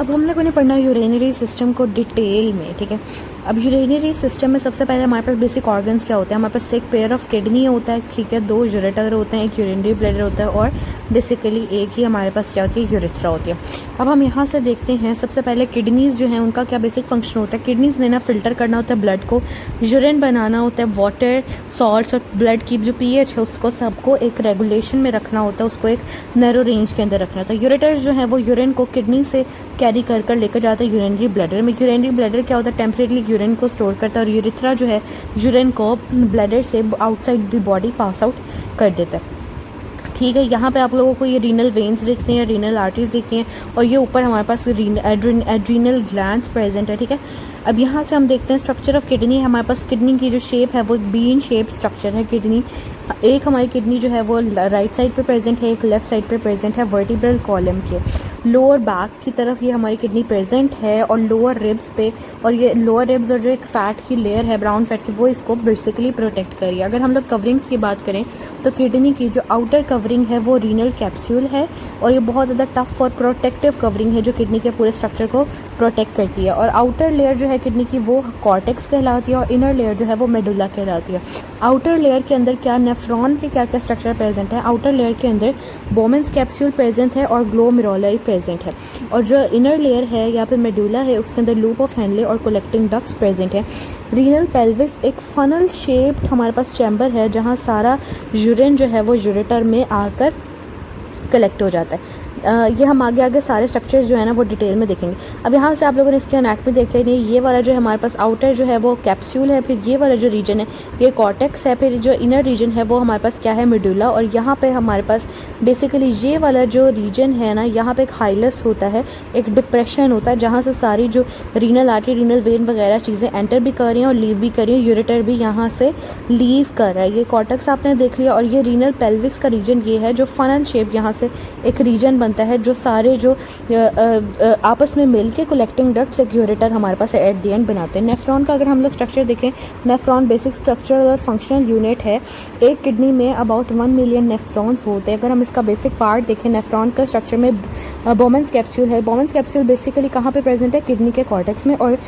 अब हम लोगों ने पढ़ना है यूरिनरी सिस्टम को डिटेल में, ठीक है। अब यूरिनरी सिस्टम में सबसे पहले हमारे पास बेसिक ऑर्गन्स क्या होते हैं। हमारे पास एक पेयर ऑफ किडनी होता है, ठीक है, 2 यूरेटर होते हैं, एक यूरिनरी ब्लैडर होता है और बेसिकली एक ही हमारे पास क्या होती है, यूरेथ्रा होती है। अब हम यहाँ से देखते हैं सबसे पहले किडनीज़ जो हैं उनका क्या बेसिक फंक्शन होता है। किडनीज़ ने ना फिल्टर करना होता है ब्लड को, यूरिन बनाना होता है, वाटर, सॉल्ट्स और ब्लड की जो पीएच है उसको सबको एक रेगुलेशन में रखना होता है, उसको एक नैरो रेंज के अंदर रखना होता है। यूरेटर्स जो है वो यूरिन को किडनी से कैरी कर लेकर जाता है यूरिनरी ब्लैडर में। यूरिनरी ब्लैडर क्या होता है, टेम्परेरी यूरिन को स्टोर करता है और यूरिथ्रा जो है यूरिन को ब्लैडर से outside the body pass out कर देता है, ठीक है। यहाँ पे आप लोगों को ये रीनल वेन्स दिखते हैं, रीनल आर्टरीज दिख रही हैं और ये ऊपर हमारे पास एड्रीनल ग्लैंड्स प्रेजेंट है, ठीक है। अब यहाँ से हम देखते हैं स्ट्रक्चर ऑफ किडनी। हमारे पास किडनी की जो शेप है वो बीन शेप स्ट्रक्चर है किडनी। एक हमारी किडनी जो है वो राइट साइड पे प्रेजेंट है, एक लेफ्ट साइड पे प्रेजेंट है वर्टिब्रल कॉलम के लोअर बैक की तरफ ये हमारी किडनी प्रेजेंट है और लोअर रिब्स पे, और ये लोअर रिब्स और जो एक फ़ैट की लेयर है ब्राउन फैट की वो इसको बेसिकली प्रोटेक्ट करी है। अगर हम लोग कवरिंग्स की बात करें तो किडनी की जो आउटर कवरिंग है वो रीनल कैप्सूल है और ये बहुत ज़्यादा टफ और प्रोटेक्टिव कवरिंग है जो किडनी के पूरे स्ट्रक्चर को प्रोटेक्ट करती है। और आउटर लेयर जो है किडनी की वो कॉर्टेक्स कहलाती है और इनर लेयर जो है वो मेडुला कहलाती है। आउटर लेयर के अंदर क्या नेफ्रॉन के क्या क्या स्ट्रक्चर प्रेजेंट है। आउटर लेयर के अंदर बोमेंस कैप्सूल प्रेजेंट है और ग्लोमेरुलाई प्रेजेंट है और जो इनर लेयर है या फिर मेडुला है उसके अंदर लूप ऑफ हेनले और कलेक्टिंग डक्ट्स प्रेजेंट है। रीनल पेल्विस एक फनल शेप्ड हमारे पास चैम्बर है जहाँ सारा यूरिन जो है वो यूरेटर में आकर कलेक्ट हो जाता है। ये हम आगे सारे स्ट्रक्चर्स जो है ना वो डिटेल में देखेंगे। अब यहाँ से आप लोगों ने इसके एनाटॉमी देख लेनी है। ये वाला जो है हमारे पास आउटर जो है वो कैप्सूल है, फिर ये वाला जो रीजन है ये कॉर्टेक्स है, फिर जो इनर रीजन है वो हमारे पास क्या है, मेडुला। और यहाँ पे हमारे पास बेसिकली ये वाला जो रीजन है ना यहाँ पे एक हाइलस होता है, एक डिप्रेशन होता है जहाँ से सारी जो रीनल आर्टरी, रीनल वेन वगैरह चीज़ें एंटर भी कर रही हैं और लीव भी कर रही हैं। यूरेटर भी यहाँ से लीव कर रहा है। ये कॉर्टेक्स आपने देख लिया और ये रीनल पेल्विस का रीजन ये है जो फनल शेप यहाँ से एक रीजन बनता है जो सारे जो आपस में मिलके कलेक्टिंग डक्ट्स एक यूरेटर हमारे पास एट द एंड बनाते हैं। नेफ्रॉन का अगर हम लोग स्ट्रक्चर देखें, नेफ्रॉन बेसिक स्ट्रक्चर और फंक्शनल यूनिट है। एक किडनी में अबाउट 1 मिलियन नेफ्रॉन्स होते हैं। अगर हम इसका बेसिक पार्ट देखें, नेफ्रॉन का स्ट्रक्चर में बोमेंस कैप्सूल है। बोमेंस कैप्सूल बेसिकली कहाँ पे प्रेजेंट है, किडनी के कॉर्टेक्स में। और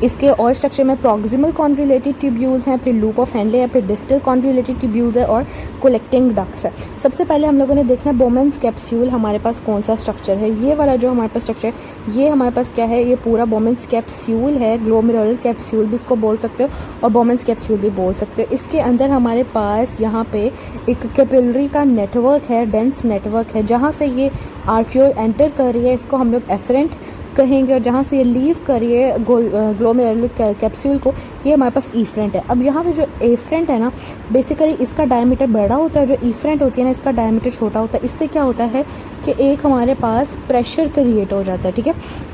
इसके और स्ट्रक्चर में प्रॉक्सिमल कॉन्वोल्यूटेड ट्यूब्यूल्स हैं, फिर लूप ऑफ हेनले है, फिर डिस्टल कॉन्वोल्यूटेड ट्यूब्यूल्स है और कलेक्टिंग डक्ट्स है। सबसे पहले हम लोगों ने देखना बोमेंस कैप्सूल हमारे पास कौन सा स्ट्रक्चर है। ये वाला जो हमारे पास स्ट्रक्चर ये हमारे पास क्या है, ये पूरा बोमेंस कैप्सूल है। ग्लोमेरुलर कैप्सूल भी इसको बोल सकते हो और बोमेंस कैप्सूल भी बोल सकते हो। इसके अंदर हमारे पास यहाँ पे एक कैपिलरी का नेटवर्क है, डेंस नेटवर्क है, जहाँ से ये आर्ट्रियोल एंटर कर रही है इसको हम लोग एफरेंट कहेंगे और जहाँ से ये लीव करिए ग्लोमेरुलर कैप्सूल को ये हमारे पास ईफ्रेंट है। अब यहाँ पे जो एफ्रेंट है ना बेसिकली इसका डायमीटर बड़ा होता है, जो ईफ्रेंट होती है ना इसका डायमीटर छोटा होता है। इससे क्या होता है कि एक हमारे पास प्रेशर क्रिएट हो जाता है, ठीक है।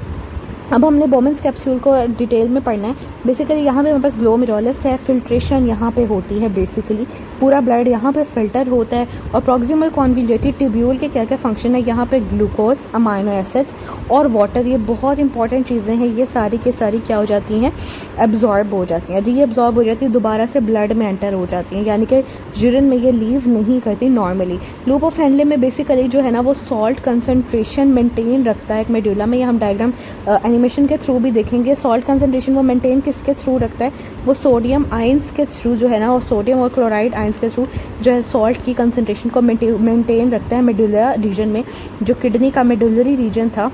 अब हमने बोमेंस कैप्सूल को डिटेल में पढ़ना है। बेसिकली यहाँ पे हमारे पास ग्लोमेरुलस है, फिल्ट्रेशन यहाँ पे होती है, बेसिकली पूरा ब्लड यहाँ पे फिल्टर होता है। और प्रॉक्सिमल कॉन्वोल्यूटेड ट्यूब्यूल के क्या क्या फंक्शन है, यहाँ पे ग्लूकोज, अमाइनो एसिड्स और वाटर, ये बहुत इंपॉर्टेंट चीज़ें हैं। ये सारी के सारी क्या हो जाती हैं, एब्जॉर्ब हो जाती हैं, रीएब्जॉर्ब हो जाती है, दोबारा से ब्लड में एंटर हो जाती हैं, यानी कि यूरिन में ये लीव नहीं करती नॉर्मली। लूप ऑफ हेनले में बेसिकली जो है ना वो सॉल्ट कंसनट्रेशन मेंटेन रखता है एक मेडुला में। ये हम डायग्राम एनिमेशन के थ्रू भी देखेंगे। सॉल्ट कंसंट्रेशन वो मेंटेन किसके थ्रू रखता है, वो सोडियम आयंस के थ्रू जो है ना, और सोडियम और क्लोराइड आयंस के थ्रू जो है सॉल्ट की कंसंट्रेशन को मेंटेन रखता है मेडुला रीजन में। जो किडनी का मेडुलरी रीजन था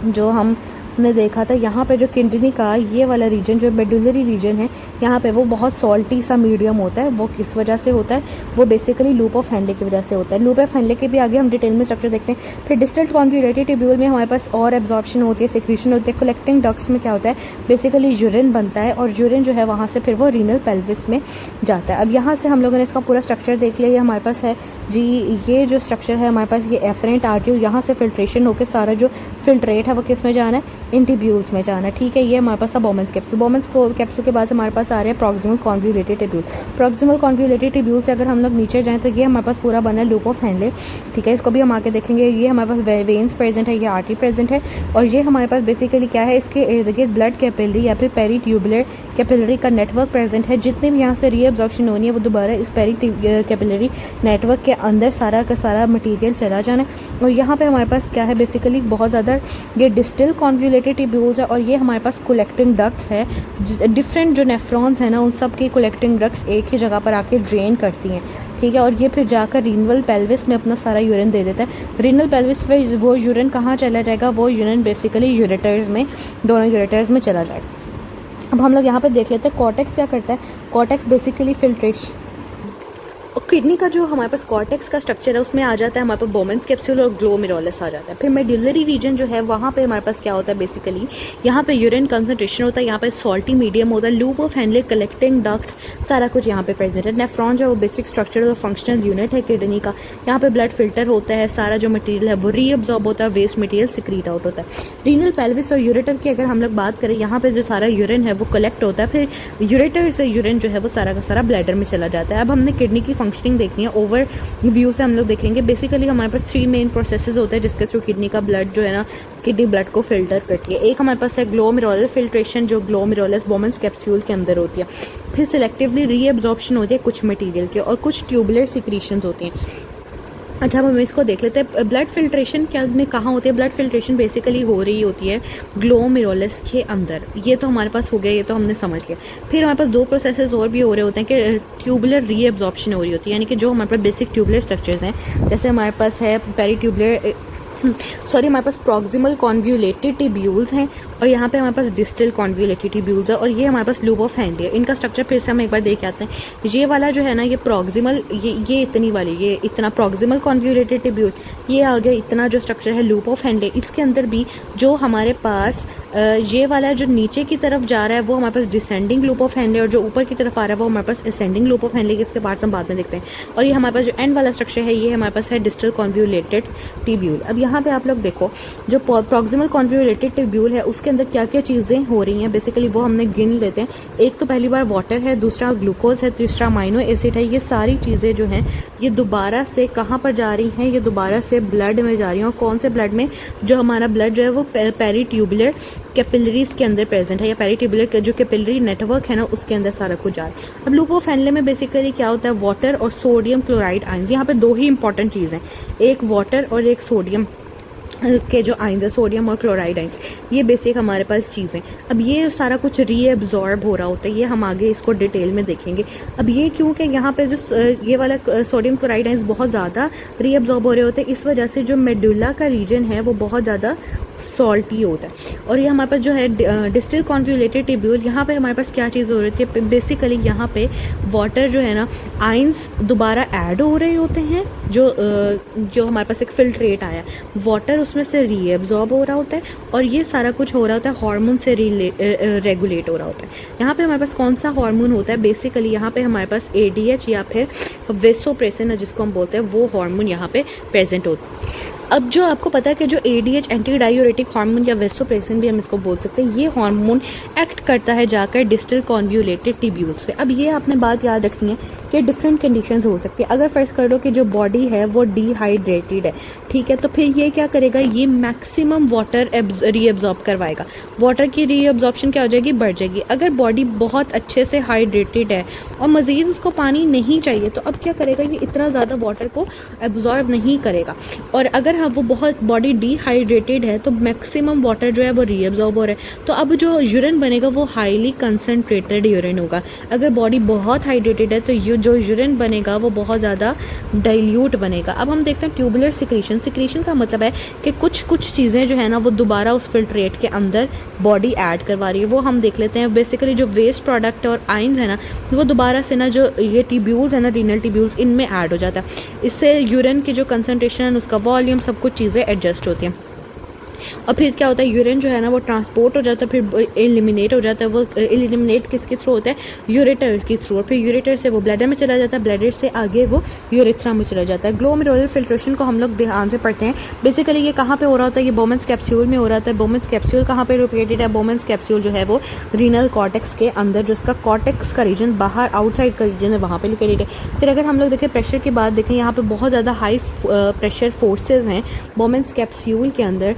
जो हमने देखा था, यहाँ पे जो किडनी का ये वाला रीजन जो मेडुलरी रीजन है यहाँ पे वो बहुत सॉल्टी सा मीडियम होता है। वो किस वजह से होता है, वो बेसिकली लूप ऑफ हेनले की वजह से होता है। लूप ऑफ हेनले के भी आगे हम डिटेल में स्ट्रक्चर देखते हैं। फिर डिस्टल कॉन्वोल्यूटेड ट्यूब्यूल में हमारे पास और एब्जॉर्प्शन होती है, सिक्रीशन होती है। कलेक्टिंग डक्ट्स में क्या होता है, बेसिकली यूरिन बनता है और यूरिन जो है वहाँ से फिर वो रीनल पेल्विस में जाता है। अब यहाँ से हम लोगों ने इसका पूरा स्ट्रक्चर देख लिया। ये हमारे पास है जी, ये जो स्ट्रक्चर है हमारे पास ये एफरेंट आर्टरी, यहाँ से फिल्ट्रेशन होकर सारा जो फिल्ट्रेट है वो किस में जाना है, इन टिब्यूल्स में जाना, ठीक है। ये हमारे पास था बोमेंस कैप्सूल। बोमेंस कैप्सूल के बाद हमारे पास आ रहे हैं proximal convoluted tubule. Proximal convoluted tubule से अगर हम लोग नीचे जाएँ तो ये हमारे पास पूरा बना है लूप ऑफ हेनले, ठीक है। इसको भी हम आके देखेंगे। ये हमारे पास वेन्स प्रेजेंट है, ये आर्टरी प्रेजेंट है, और ये हमारे पास बेसिकली क्या है, इसके इर्द गिर्द ब्लड कैपिलरी या फिर पेरीट्यूबुलर कैपिलरी का नेटवर्क प्रेजेंट है। जितने भी यहाँ से रीअब्जॉर्प्शन होनी है वो दोबारा इस कैपिलरी नेटवर्क के अंदर सारा का सारा मटेरियल चला जाना है। और यहाँ पे हमारे पास क्या है, बेसिकली बहुत ज़्यादा ये डिस्टल कॉन्वोल्यूटेड ट्यूब्यूल्स है, और ये हमारे पास कलेक्टिंग डक्ट्स है। डिफरेंट जो नेफ्रॉन्स है ना, उन सब की कलेक्टिंग डक्ट्स एक ही जगह पर आके ड्रेन करती हैं, ठीक है। और ये फिर जाकर रीनल पेल्विस में अपना सारा यूरिन दे देता है। रीनल पेल्विस पे वो यूरिन कहाँ चला जाएगा, वो यूरिन बेसिकली यूरेटर्स में, दोनों यूरेटर्स में चला जाएगा। अब हम लोग यहाँ पे देख लेते हैं कॉर्टेक्स क्या करता है। कॉर्टेक्स बेसिकली फिल्ट्रेशन, किडनी का जो हमारे पास कॉर्टेक्स का स्ट्रक्चर है उसमें आ जाता है हमारे पास बोमेंस कैप्सूल और ग्लोमेरुलस आ जाता है। फिर मेडुलरी रीजन जो है वहाँ पे हमारे पास क्या होता है, बेसिकली यहाँ पे यूरिन कंसंट्रेशन होता है, यहाँ पे सॉल्टी मीडियम होता है, loop of Henle, collecting ducts, सारा कुछ यहाँ पे प्रेजेंट है। नेफ्रॉन जो है वो बेसिक स्ट्रक्चरल और फंक्शनल यूनिट है किडनी का। यहाँ पे ब्लड फिल्टर होता है, सारा जो मटीरियल है वो रीअब्जॉर्ब होता है, वेस्ट मटीरियल सिक्रीट आउट होता है। रीनल पेल्विस और यूरेटर की अगर हम लोग बात करें, यहाँ पे जो सारा यूरिन है वो कलेक्ट होता है, फिर यूरेटर से यूरिन जो है वो सारा का सारा ब्लैडर में चला जाता है। अब हमने किडनी की फंक्शनिंग देखनी है, ओवर व्यू से हम लोग देखेंगे। बेसिकली हमारे पास 3 मेन प्रोसेसेस होते हैं जिसके थ्रू किडनी का ब्लड जो है ना, किडनी ब्लड को फिल्टर करती है। एक हमारे पास है ग्लोमेरुलर फिल्ट्रेशन, जो ग्लोमेरुलस बोमेंस कैप्सूल के अंदर होती है। फिर सिलेक्टिवली रीअब्जॉर्प्शन होती है कुछ मटेरियल के, और कुछ ट्यूबुलर सिक्रीशंस होती हैं। अच्छा, अब हम इसको देख लेते हैं। ब्लड फिल्ट्रेशन क्या में कहाँ होती है, ब्लड फिल्ट्रेशन बेसिकली हो रही होती है ग्लोमेरुलस के अंदर। ये तो हमारे पास हो गया, ये तो हमने समझ लिया। फिर हमारे पास 2 प्रोसेसेस और भी हो रहे होते हैं कि ट्यूबुलर रीअब्जॉर्प्शन हो रही होती है, यानी कि जो हमारे पास बेसिक ट्यूबुलर स्ट्रक्चर्स हैं, जैसे हमारे पास है पेरीट्यूबुलर हमारे पास प्रॉक्सिमल कॉन्वोल्यूटेड ट्यूब्यूल्स हैं, और यहाँ पे हमारे पास डिस्टल कॉन्वोल्यूटेड ट्यूब्यूल्स है, और ये हमारे पास लूप ऑफ हेनले है। इनका स्ट्रक्चर फिर से हम एक बार देख आते हैं। ये वाला जो है ना, ये प्रॉक्सिमल, ये इतनी वाली, ये इतना प्रॉक्सिमल कॉन्वोल्यूटेड ट्यूब्यूल, ये आगे इतना जो स्ट्रक्चर है लूप ऑफ हेनले। इसके अंदर भी जो हमारे पास ये वाला जो नीचे की तरफ जा रहा है वो हमारे पास डिसेंडिंग लूप ऑफ हेनले, और जो ऊपर की तरफ आ रहा है वो हमारे पास असेंडिंग लूप ऑफ हेनले। इसके पार्ट्स हम बाद में देखते हैं। और ये हमारे पास जो एंड वाला स्ट्रक्चर है, ये हमारे पास है डिस्टल कॉन्वोल्यूटेड ट्यूब्यूल। अब यहाँ पे आप लोग देखो, जो प्रॉक्सिमल कॉन्वोल्यूटेड ट्यूब्यूल है उसके अंदर क्या क्या चीज़ें हो रही हैं, बेसिकली वो हमने गिन लेते हैं। एक तो पहली बार वाटर है, दूसरा ग्लूकोज है, तीसरा अमाइनो एसिड है। ये सारी चीज़ें जो हैं ये दोबारा से कहाँ पर जा रही हैं, ये दोबारा से ब्लड में जा रही हैं। और कौन से ब्लड में, जो हमारा ब्लड जो है वो पेरीट्यूबुलर कैपिलरीज के अंदर प्रेजेंट है, या पेरीट्यूबुलर जो कैपिलरी नेटवर्क है ना उसके अंदर सारा कुछ जा रहा है। अब लूप ऑफ हेनले में बेसिकली क्या होता है, वाटर और सोडियम क्लोराइड आयंस। यहाँ पे 2 ही इंपॉर्टेंट चीज़ हैं, एक वाटर और एक सोडियम के जो आइंस है, सोडियम और क्लोराइड आइंस, ये बेसिक हमारे पास चीज़ें। अब ये सारा कुछ रीअब्जॉर्ब हो रहा होता है, ये हम आगे इसको डिटेल में देखेंगे। अब ये क्योंकि यहाँ पे जो ये वाला सोडियम क्लोराइड आइंस बहुत ज़्यादा रीअब्जॉर्ब हो रहे होते हैं, इस वजह से जो मेडुला का रीजन है वो बहुत ज़्यादा सॉल्टी होता है। और ये हमारे पास जो है डिस्टल कॉन्वोल्यूटेड ट्यूब्यूल, यहाँ पे हमारे पास क्या चीज़ हो रही है, बेसिकली यहाँ पे वाटर जो है ना, आइंस दोबारा ऐड हो रहे होते हैं। जो हमारे पास एक फिल्ट्रेट आया, वाटर उसमें से रीअब्जॉर्ब हो रहा होता है, और ये सारा कुछ हो रहा होता है हार्मोन से रेगुलेट हो रहा होता है। यहाँ पे हमारे पास कौन सा हार्मोन होता है, बेसिकली यहाँ पे हमारे पास ADH या फिर वेसोप्रेसिन जिसको हम बोलते हैं, वो हार्मोन यहाँ पे प्रेजेंट होता है। अब जो आपको पता है कि जो ADH एंटी डायूरेटिक हार्मोन या वेसोप्रेसिन भी हम इसको बोल सकते हैं, ये हार्मोन एक्ट करता है जाकर डिस्टल कॉन्वोल्यूटेड ट्यूब्यूल्स पे। अब ये आपने बात याद रखनी है कि डिफरेंट कंडीशंस हो सकती है। अगर फर्स्ट कर लो कि जो बॉडी है वो डिहाइड्रेटेड है, ठीक है, तो फिर ये क्या करेगा, ये मैक्सिमम वाटर रीअब्जॉर्ब करवाएगा। वाटर की रीअब्जॉर्प्शन क्या हो जाएगी, बढ़ जाएगी। अगर बॉडी बहुत अच्छे से हाइड्रेटेड है और मज़ीद उसको पानी नहीं चाहिए, तो अब क्या करेगा, ये इतना ज़्यादा वाटर को एब्जॉर्ब नहीं करेगा। और अगर हाँ वो बहुत बॉडी डिहाइड्रेटेड है तो मैक्सिमम वाटर जो है वो रीअब्जॉर्ब हो रहा है, तो अब जो यूरिन बनेगा वो हाईली कंसनट्रेटेड यूरिन होगा। अगर बॉडी बहुत हाइड्रेटेड है तो जो यूरिन बनेगा वो बहुत ज़्यादा डाइल्यूट बनेगा। अब हम देखते हैं ट्यूबुलर सिक्रीशन। सिक्रीशन का मतलब है कि कुछ चीज़ें जो है ना वो दोबारा उस फिल्ट्रेट के अंदर बॉडी ऐड करवा रही है, वो हम देख लेते हैं। बेसिकली जो वेस्ट प्रोडक्ट और आइंस है ना, वो दोबारा से ना जो ये ट्यूब्यूल्स है ना, रीनल ट्यूब्यूल्स, इनमें ऐड हो जाता है। इससे यूरिन की जो कंसनट्रेशन, उसका वॉल्यूम, सब कुछ चीज़ें एडजस्ट होती हैं। और फिर क्या होता है, यूरिन जो है ना वो ट्रांसपोर्ट हो जाता है, फिर एलिमिनेट हो जाता है। वो एलिमिनेट किसके थ्रू होता है, यूरेटर के थ्रू, और फिर यूरेटर से वो ब्लैडर में चला जाता है, ब्लैडर से आगे वो यूरेथ्रा में चला जाता है। ग्लोमेरुलर फिल्ट्रेशन को हम लोग ध्यान से पढ़ते हैं। बेसिकली ये कहाँ पे हो रहा होता है, ये बोमेंस कैप्सूल में हो रहा होता है। बोमेंस कैप्सूल कहाँ पे लोकेटेड है, बोमेंस कैप्सूल जो है वो रीनल कॉर्टेक्स के अंदर, जो इसका कॉर्टेक्स का रीजन बाहर आउटसाइड का रीजन है, वहाँ पे लोकेटेड है। फिर अगर हम लोग देखें प्रेशर की बात देखें, यहाँ पे बहुत ज़्यादा हाई प्रेशर फोर्सेज हैं बोमेंस कैप्सूल के अंदर।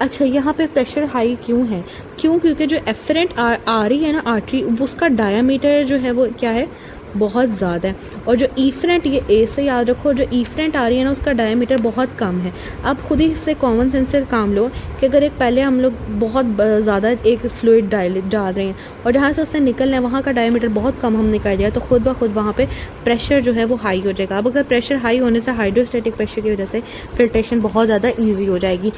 अच्छा, यहाँ पे प्रेशर हाई क्यों है, क्योंकि जो एफरेंट आ रही है ना आर्टरी, उसका डायामीटर जो है वो क्या है, बहुत ज़्यादा है। और जो ईफ्रेंट, ये ए से याद रखो, जो ईफ्रेंट आ रही है ना उसका डायामीटर बहुत कम है। अब खुद ही इससे कॉमन सेंस से काम लो कि अगर एक पहले हम लोग बहुत ज़्यादा एक फ्लूइड डाल रहे हैं और जहाँ से उससे निकलना है वहाँ का डायामीटर बहुत कम हमने कर दिया, तो खुद ब खुद वहाँ पे प्रेशर जो है वो हाई हो जाएगा। अब अगर प्रेशर हाई होने से हाइड्रोस्टैटिक प्रेशर की वजह से फिल्ट्रेशन बहुत ज़्यादा ईजी हो जाएगी।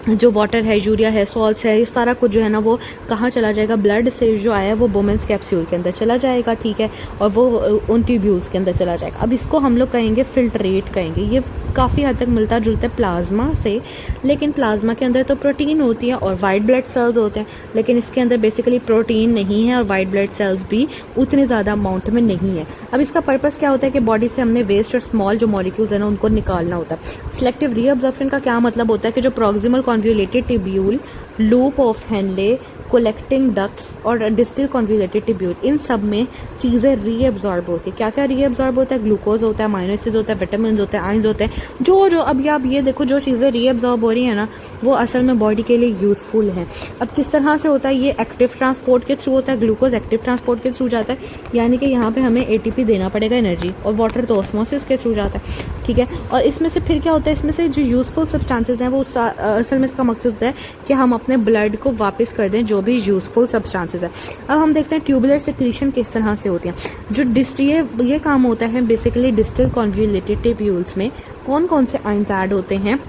जो वाटर है, यूरिया है, सॉल्ट्स है, ये सारा कुछ जो है ना वो कहाँ चला जाएगा, ब्लड से जो आया है वो बोमेंस कैप्सूल के अंदर चला जाएगा, ठीक है, और वो उन ट्यूब्यूल्स के अंदर चला जाएगा। अब इसको हम लोग कहेंगे फिल्ट्रेट कहेंगे। ये काफ़ी हद तक मिलता जुलता है प्लाज्मा से, लेकिन प्लाज्मा के अंदर तो प्रोटीन होती है और वाइट ब्लड सेल्स होते हैं, लेकिन इसके अंदर बेसिकली प्रोटीन नहीं है और वाइट ब्लड सेल्स भी उतने ज़्यादा अमाउंट में नहीं है। अब इसका पर्पस क्या होता है कि बॉडी से हमने वेस्ट और स्मॉल जो मॉलिक्यूल्स हैं ना उनको निकालना होता है। सिलेक्टिव रीअब्जॉर्प्शन का क्या मतलब होता है कि जो proximal convoluted tubule, loop of Henle, collecting ducts और डिस्टल कॉन्वोल्यूटेड ट्यूब्यूल, इन सब में चीज़ें रीअब्जॉर्ब होती है। क्या क्या रीअब्जॉर्ब होता है, ग्लूकोज होता है, अमाइनो एसिड्स होता है, विटामिन होते हैं, आयंस होते हैं। जो अब आप ये देखो, जो चीज़ें रीअब्जॉर्ब हो रही है ना वो असल में बॉडी के लिए यूज़फुल है। अब किस तरह से होता है, ये एक्टिव ट्रांसपोर्ट के थ्रू होता है। ग्लूकोज एक्टिव ट्रांसपोर्ट के थ्रू जाता है, यानी कि यहाँ पे हमें एटीपी देना पड़ेगा एनर्जी, और वाटर तो ऑस्मोसिस के थ्रू जाता है, ठीक है। और इसमें से फिर क्या होता है, इसमें से जो यूज़फुल सब्सटेंसेस हैं वो असल में इसका मकसद होता है कि हम अपने ब्लड को वापस कर दें जो भी यूज़फुल सब्सटेंसेस है। अब हम देखते हैं ट्यूबुलर सिक्रीशन किस तरह से होती है। जो ये काम होता है बेसिकली डिस्टल कॉन्वोल्यूटेड ट्यूब्यूल्स में कौन कौन से आयंस ऐड होते हैं,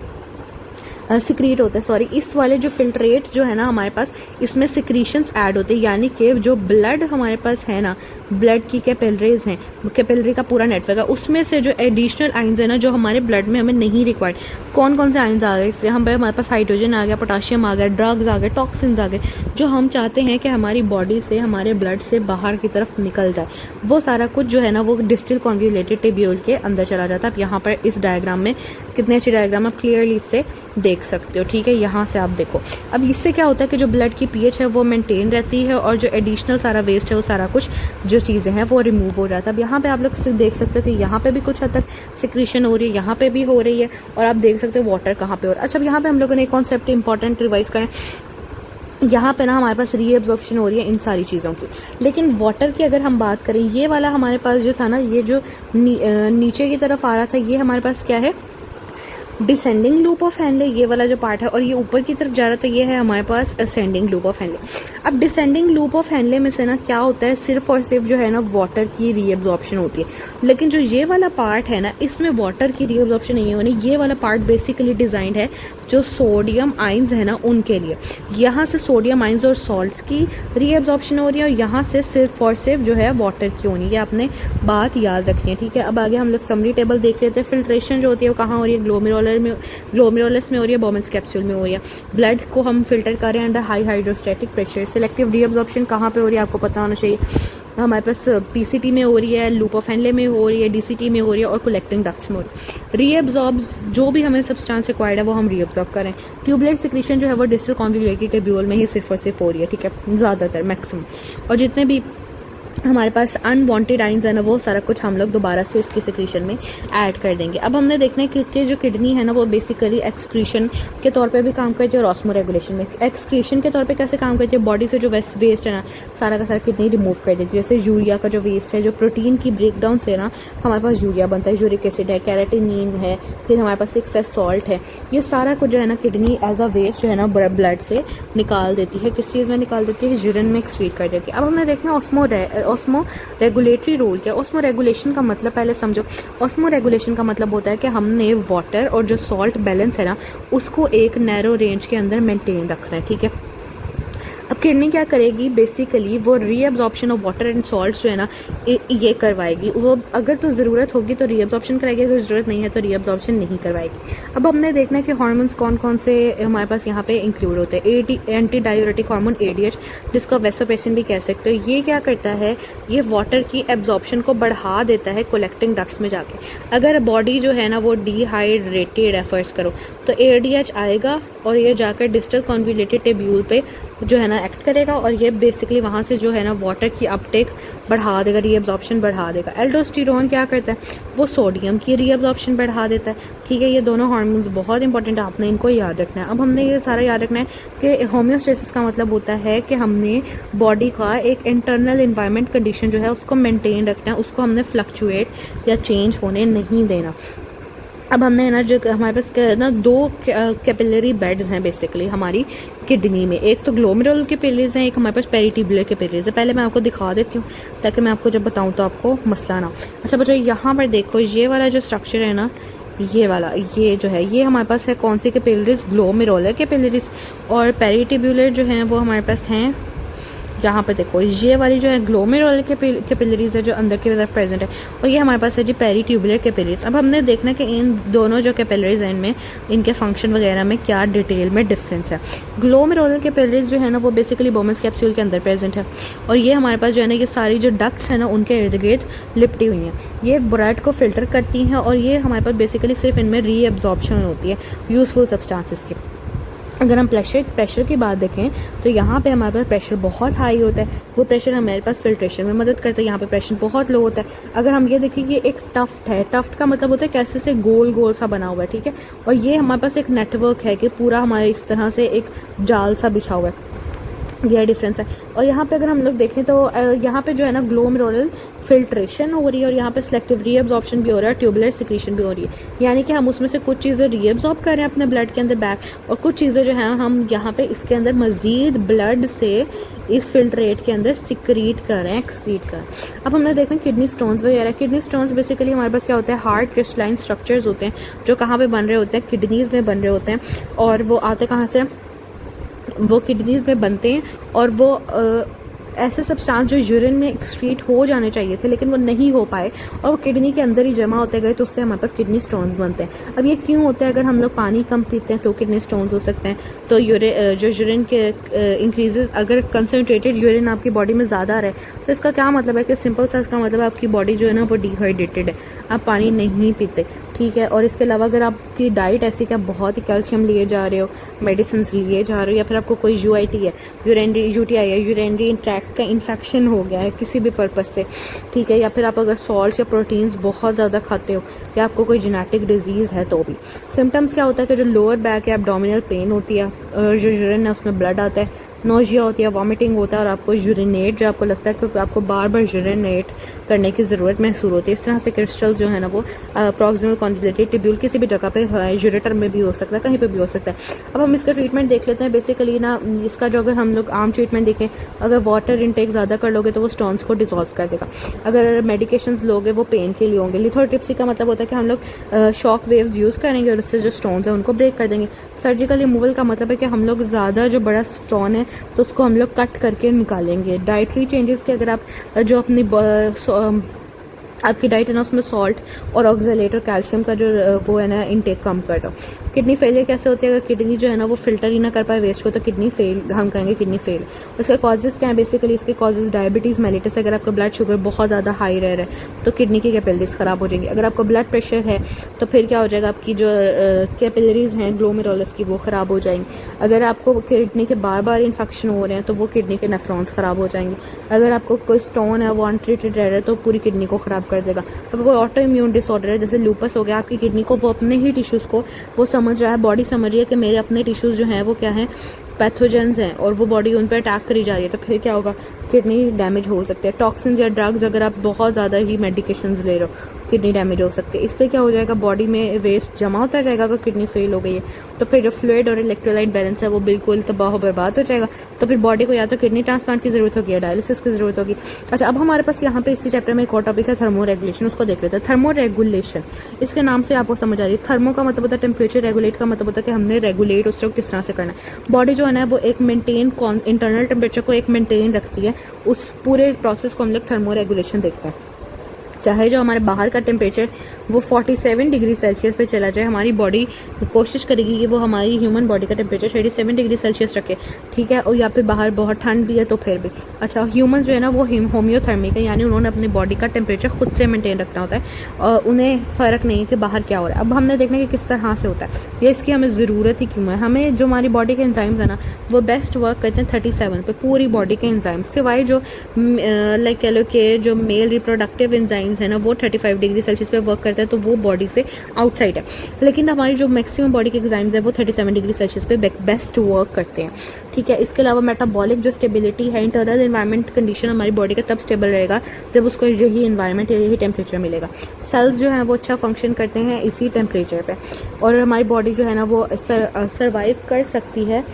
सिक्रीट होता है, सॉरी, इस वाले जो फिल्ट्रेट जो है ना हमारे पास, इसमें सिक्रीशंस ऐड होते हैं, यानी कि जो ब्लड हमारे पास है ना, ब्लड की कैपिलरीज हैं, कैपिलरी का पूरा नेटवर्क है, उसमें से जो एडिशनल आयंस है ना जो हमारे ब्लड में हमें नहीं रिक्वायर्ड, कौन कौन से आयंस आ गए, जैसे हमारे पास हाइड्रोजन आ गया, पोटाशियम आ गया, ड्रग्स आ गए, टॉक्सिन्स आ गए, जो हम चाहते हैं कि हमारी बॉडी से, हमारे ब्लड से बाहर की तरफ निकल जाए, वो सारा कुछ जो है ना वो डिस्टल कॉन्वोल्यूटेड ट्यूब्यूल के अंदर चला जाता है। अब यहाँ पर इस डायग्राम में, कितने अच्छे डायग्राम आप क्लियरली इससे देख सकते हो, ठीक है। यहाँ से आप देखो, अब इससे क्या होता है कि जो ब्लड की पीएच है वो मेंटेन रहती है और जो एडिशनल सारा वेस्ट है वो सारा कुछ जो चीज़ें हैं वो रिमूव हो जाता है। अब यहाँ पे आप लोग देख सकते हो कि यहाँ पे भी कुछ हद तक सिक्रीशन हो रही है, यहाँ पे भी हो रही है, और आप देख सकते हो वाटर कहाँ पे हो रहा है। अच्छा, अब यहाँ पे हम लोगों ने एक कॉन्सेप्ट इंपॉर्टेंट रिवाइज करें, यहाँ पे ना हमारे पास रीअब्जॉर्प्शन हो रही है इन सारी चीज़ों की, लेकिन वाटर की अगर हम बात करें, ये वाला हमारे पास जो था ना, ये जो नीचे की तरफ आ रहा था, ये हमारे पास क्या है, डिसेंडिंग लूप ऑफ हेनले, ये वाला जो पार्ट है, और ये ऊपर की तरफ जा रहा था, ये है हमारे पास असेंडिंग लूप ऑफ हेनले। अब डिसेंडिंग लूप ऑफ हेनले में से ना क्या होता है, सिर्फ और सिर्फ जो है ना वाटर की रीअब्जॉर्प्शन होती है, लेकिन जो ये वाला पार्ट है ना इसमें वाटर की रीअब्जॉर्प्शन नहीं होनी। ये वाला पार्ट बेसिकली डिजाइंड है जो सोडियम आइंस है ना उनके लिए, यहाँ से सोडियम आइंस और सॉल्ट्स की रीअब्जॉर्प्शन हो रही है, और यहाँ से सिर्फ और सिर्फ जो है वाटर की होनी है। आपने बात याद रखनी है, ठीक है। अब आगे हम लोग समरी टेबल देख रहे थे। फिल्ट्रेशन जो होती है वो कहाँ हो रही है, ग्लोमेरुलस में हो रही है, बोमेंस कैप्सूल में हो रही है। ब्लड को हम फिल्टर कर रहे हैं under high hydrostatic pressure. Selective reabsorption कहाँ पे हो रही है आपको पता होना चाहिए, हमारे पास पीसीटी में हो रही है, लूप ऑफ हेनले में हो रही है, डीसीटी में हो रही है, और कलेक्टिंग डक्ट्स में हो रही है। रीअब्जॉर्ब जो भी हमें सब्सटेंस रिक्वायर्ड है वो हम रीअब्जॉर्ब करें। ट्यूबुलर सिक्रीशन जो है वो डिस्टल कॉन्वोल्यूटेड ट्यूब्यूल में ही सिर्फ और सिर्फ हो रही है, ठीक है, ज़्यादातर मैक्सिमम। और जितने भी हमारे पास अनवांटेड आइंस है ना वो सारा कुछ हम लोग दोबारा से इसकी सिक्रीशन में ऐड कर देंगे। अब हमने देखना है कि जो किडनी है ना वो बेसिकली एक्सक्रीशन के तौर पे भी काम करती है और ऑस्मो रेगुलेशन में। एक्सक्रीशन के तौर पे कैसे काम करती है, बॉडी से जो वेस्ट है ना सारा का सारा किडनी रिमूव कर देती है। जैसे यूरिया का जो वेस्ट है, जो प्रोटीन की ब्रेकडाउन से ना हमारे पास यूरिया बनता है, यूरिक एसिड है, कैरेटिनिन है, फिर हमारे पास एक्सेस सॉल्ट है, ये सारा कुछ जो है ना किडनी एज अ वेस्ट जो है ना ब्लड से निकाल देती है। किस चीज़ में निकाल देती है, यूरिन में एक्सक्रीट कर देती है। अब हमने देखना ऑस्मो रेगुलेटरी रोल क्या। ऑस्मो रेगुलेशन का मतलब पहले समझो। ऑस्मो रेगुलेशन का मतलब होता है कि हमने वाटर और जो सॉल्ट बैलेंस है ना उसको एक नैरो रेंज के अंदर मेंटेन रखना है, ठीक है। अब किडनी क्या करेगी, बेसिकली वो reabsorption of water and salts जो है ना ये करवाएगी। वो अगर तो ज़रूरत होगी तो रीअब्जॉर्प्शन कराएगी, अगर ज़रूरत नहीं है तो रीअब्जॉर्प्शन नहीं करवाएगी। अब हमने देखना है कि हार्मोन्स कौन कौन से हमारे पास यहाँ पे इंक्लूड होते हैं। एंटी डायूरेटिक हार्मोन ADH, जिसको वेसोप्रेसिन भी कह सकते हो, ये क्या करता है, ये वाटर की एब्जॉर्प्शन को बढ़ा देता है कोलेक्टिंग डक्ट्स में जाके। अगर बॉडी जो है ना वो डिहाइड्रेटेड है फर्स्ट करो तो ADH आएगा और ये जाकर डिस्टल कॉन्वोल्यूटेड ट्यूब्यूल पे जो है ना एक्ट करेगा और ये बेसिकली वहाँ से जो है ना वाटर की अपटेक बढ़ा देगा, रीअब्जॉर्प्शन बढ़ा देगा। एल्डोस्टेरोन क्या करता है, वो सोडियम की रीअब्जॉर्प्शन बढ़ा देता है। ठीक है, ये दोनों हार्मोन्स बहुत इंपॉर्टेंट है, आपने इनको याद रखना है। अब हमने ये सारा याद रखना है कि होम्योस्टेसिस का मतलब होता है कि हमने बॉडी का एक इंटरनल इन्वायरमेंट कंडीशन जो है उसको मेंटेन रखना है, उसको हमने फ्लक्चुएट या चेंज होने नहीं देना। अब हमने ना जो हमारे पास ना 2 कैपिलरी बेड्स हैं बेसिकली हमारी किडनी में, एक तो ग्लोमेरुलर कैपिलरीज हैं, एक हमारे पास पेरिट्यूबुलर कैपिलरीज है। पहले मैं आपको दिखा देती हूँ ताकि मैं आपको जब बताऊँ तो आपको मसला ना। अच्छा बच्चों, यहाँ पर देखो ये वाला जो स्ट्रक्चर है ना, ये वाला, ये जो है ये हमारे पास है कौन सी कैपिलरीज, ग्लोमेरुलर कैपिलरीज। और पेरिट्यूबुलर जो हैं वो हमारे पास हैं, यहाँ पे देखो ये वाली जो है ग्लोमेरुलर कैपिलरीज है जो अंदर की तरफ प्रेजेंट है, और ये हमारे पास है जी पेरिट्यूबुलर कैपिलरीज। अब हमने देखना कि इन दोनों जो कैपिलरीज हैं इनमें इनके फंक्शन वगैरह में क्या डिटेल में डिफरेंस है। ग्लोमेरुलर कैपिलरीज जो है ना वो बेसिकली बोमन्स कैप्सूल के अंदर प्रेजेंट है, और ये हमारे पास जो है ना ये सारी जो डक्ट्स हैं ना उनके इर्द गिर्द लिपटी हुई हैं। ये ब्लड को फिल्टर करती हैं और ये हमारे पास बेसिकली सिर्फ इनमें रीअब्जॉर्प्शन होती है यूजफुल सब्सटेंसेस की। अगर हम प्रेशर की बात देखें तो यहाँ पे हमारे पास प्रेशर बहुत हाई होता है, वो प्रेशर हमारे पास फिल्ट्रेशन में मदद करता है। यहाँ पे प्रेशर बहुत लो होता है। अगर हम ये देखें कि एक टफ्ट है, टफ्ट का मतलब होता है कैसे से गोल गोल सा बना हुआ है, ठीक है, और ये हमारे पास एक नेटवर्क है कि पूरा हमारे इस तरह से एक जाल सा बिछा हुआ है, यह डिफरेंस है। और यहाँ पे अगर हम लोग देखें तो यहाँ पे जो है ना ग्लोमेरुलर फिल्ट्रेशन हो रही है और यहाँ पे सिलेक्टिव रीअब्जॉर्प्शन भी हो रहा है, ट्यूबुलर सिक्रीशन भी हो रही है, यानी कि हम उसमें से कुछ चीज़ें रीअब्जॉर्ब कर रहे हैं अपने ब्लड के अंदर बैक, और कुछ चीज़ें जो हैं हम यहाँ पे इसके अंदर मज़ीद ब्लड से इस फिल्ट्रेट के अंदर सिक्रीट कर रहे हैं, एक्सक्रीट कर रहे हैं। अब हमने देखना किडनी स्टोन्स वगैरह। किडनी स्टोन्स बेसिकली हमारे पास क्या होता है, हार्ड क्रिस्टलाइन स्ट्रक्चर्स होते हैं जो कहाँ पे बन रहे होते हैं, किडनीज़ में बन रहे होते हैं, और वो आते कहाँ से, वो किडनीज में बनते हैं, और वो ऐसे सब्सटेंस जो यूरिन में एक्सक्रीट हो जाने चाहिए थे लेकिन वो नहीं हो पाए और वो किडनी के अंदर ही जमा होते गए, तो उससे हमारे पास किडनी स्टोन्स बनते हैं। अब ये क्यों होता है, अगर हम लोग पानी कम पीते हैं तो किडनी स्टोन्स हो सकते हैं। तो जो यूरिन के इंक्रीजेज, अगर कंसनट्रेटेड यूरिन आपकी बॉडी में ज़्यादा रहे तो इसका क्या मतलब है कि सिंपल सा इसका मतलब आपकी बॉडी जो है ना वो डिहाइड्रेटेड है, आप पानी नहीं पीते, ठीक है। और इसके अलावा अगर आपकी डाइट ऐसी कि आप बहुत ही कैल्शियम लिए जा रहे हो, मेडिसिन लिए जा रहे हो, या फिर आपको कोई UIT है, UTI है, यूरिनरी ट्रैक्ट का इन्फेक्शन हो गया है किसी भी पर्पज़ से, ठीक है, या फिर आप अगर सॉल्ट या प्रोटीन्स बहुत ज़्यादा खाते हो, या आपको कोई जेनेटिक डिजीज़ है, तो भी सिम्टम्स क्या होता है कि जो लोअर बैक या एब्डोमिनल पेन होती है, जो यूरिन है उसमें ब्लड आता है, नोजिया होती है, वॉमिटिंग होता है, और आपको यूरिनेट, जो आपको लगता है कि आपको बार बार यूरिनेट करने की ज़रूरत महसूस होती है। इस तरह से क्रिस्टल जो है ना वो प्रॉक्सिमल कॉन्जुगेटेड ट्यूब्यूल किसी भी जगह पे यूरेटर में भी हो सकता है, कहीं पे भी हो सकता है। अब हम इसका ट्रीटमेंट देख लेते हैं। बेसिकली ना इसका जो अगर हम लोग आम ट्रीटमेंट देखें, अगर वाटर इनटेक ज़्यादा कर लोगे तो वो स्टोन्स को डिसॉल्व कर देगा। अगर मेडिकेशंस लोगे वो पेन के लिए होंगे। लिथोट्रिप्सी का मतलब होता है कि हम लोग शॉक वेव्स यूज़ करेंगे और उससे जो स्टोन्स हैं उनको ब्रेक कर देंगे। सर्जिकल रिमूवल का मतलब है कि हम लोग ज़्यादा जो बड़ा स्टोन है तो उसको हम लोग कट करके निकालेंगे। डाइटरी चेंजेस के अगर आप जो अपनी आपकी डाइट है ना उसमें सॉल्ट और ऑक्सलेट और कैल्शियम का जो वो है ना इनटेक कम कर दो। किडनी फेलियर कैसे होती है, अगर किडनी जो है ना वो फिल्टर ही ना कर पाए वेस्ट को तो किडनी फेल, हम कहेंगे किडनी फेल। उसके कॉजेज़ क्या है, बेसिकली इसके कॉजेज़ डायबिटीज़, मेलिटस। अगर आपका ब्लड शुगर बहुत ज़्यादा हाई रह रहा है तो किडनी की कैपिलरीज ख़राब हो जाएंगी। अगर आपको ब्लड प्रेशर है तो फिर क्या हो जाएगा, आपकी जो कैपिलरीज हैं ग्लोमेरुलस की वो ख़राब हो जाएंगी। अगर आपको किडनी के बार बार इन्फेक्शन हो रहे हैं तो वो किडनी के नेफ्रॉन्स ख़राब हो जाएंगे। अगर आपको कोई स्टोन है वो अनट्रीटेड रह रहा है तो पूरी किडनी को ख़राब कर देगा। अब कोई ऑटो इम्यून डिसऑर्डर है जैसे लूपस हो गया, आपकी किडनी को वो अपने ही टिश्यूज़ को वो समझ रहा है, बॉडी समझ रही है कि मेरे अपने टिश्यूज़ जो हैं वो क्या हैं, पैथोजेंस हैं, और वो बॉडी उन पर अटैक करी जा रही है। तो फिर क्या होगा, किडनी डैमेज हो सकते हैं। टॉक्सिन्स या ड्रग्स अगर आप बहुत ज़्यादा ही मेडिकेशंस ले रहे हो, किडनी डैमेज हो सकती है। इससे क्या हो जाएगा, बॉडी में वेस्ट जमा होता जाएगा। अगर किडनी फेल हो गई है तो फिर जो फ्लूइड और इलेक्ट्रोलाइट बैलेंस है वो बिल्कुल तबाह बर्बाद हो जाएगा। तो फिर बॉडी को या तो किडनी ट्रांसप्लांट की ज़रूरत होगी या डायलिसिस की ज़रूरत होगी। अच्छा, अब हमारे पास यहाँ पे इसी चैप्टर में एक और टॉपिक है थर्मो रेगुलेशन, उसको देख लेते हैं। थर्मो रेगुलेशन, इसके नाम से आपको समझ आ रही है। थर्मो का मतलब होता है टेम्परेचर, रेगुलेट का मतलब होता है कि हमने रेगुलेट उसको किस तरह से करना है। बॉडी जो है ना वो एक मेंटेन इंटरनल टेम्परेचर को एक मेंटेन रखती है, उस पूरे प्रोसेस को हम लोग थर्मो रेगुलेशन देखते हैं। चाहे जो हमारे बाहर का टेम्परेचर वो 47 डिग्री सेल्सियस पे चला जाए, हमारी बॉडी कोशिश करेगी कि वो हमारी ह्यूमन बॉडी का टेम्परेचर 37 डिग्री सेल्सियस रखे, ठीक है। और या फिर बाहर बहुत ठंड भी है तो फिर भी। अच्छा, ह्यूमन जो है ना वो होम्योथर्मिक है, यानी उन्होंने अपनी बॉडी का टेम्परेचर खुद से मेंटेन रखना होता है और उन्हें फ़र्क नहीं है कि बाहर क्या हो रहा है। अब हमने देखना कि किस तरह से होता है, ये इसकी हमें ज़रूरत ही क्यों है। हमें जो हमारी बॉडी के एंजाइम्स है ना वो बेस्ट वर्क करते हैं 37 पे, पूरी बॉडी के एंजाइम सिवाय जो लाइक कह लो कि जो मेल रिप्रोडक्टिव एंजाइम्स है ना वो 35 डिग्री सेल्सियस पे वर्क करता है, तो वो बॉडी से आउटसाइड है। लेकिन हमारी जो मैक्सिमम बॉडी के एंजाइम्स है वो 37 डिग्री सेल्सियस पे बेस्ट वर्क करते हैं, ठीक है। इसके अलावा मेटाबॉलिक जो स्टेबिलिटी है, इंटरनल एनवायरनमेंट कंडीशन हमारी बॉडी का तब स्टेबल रहेगा जब उसको यही एनवायरनमेंट, यही टेम्परेचर मिलेगा। सेल्स जो है वो अच्छा फंक्शन करते हैं इसी टेम्परेचर पे, और हमारी बॉडी जो है ना वो सर्वाइव कर सकती है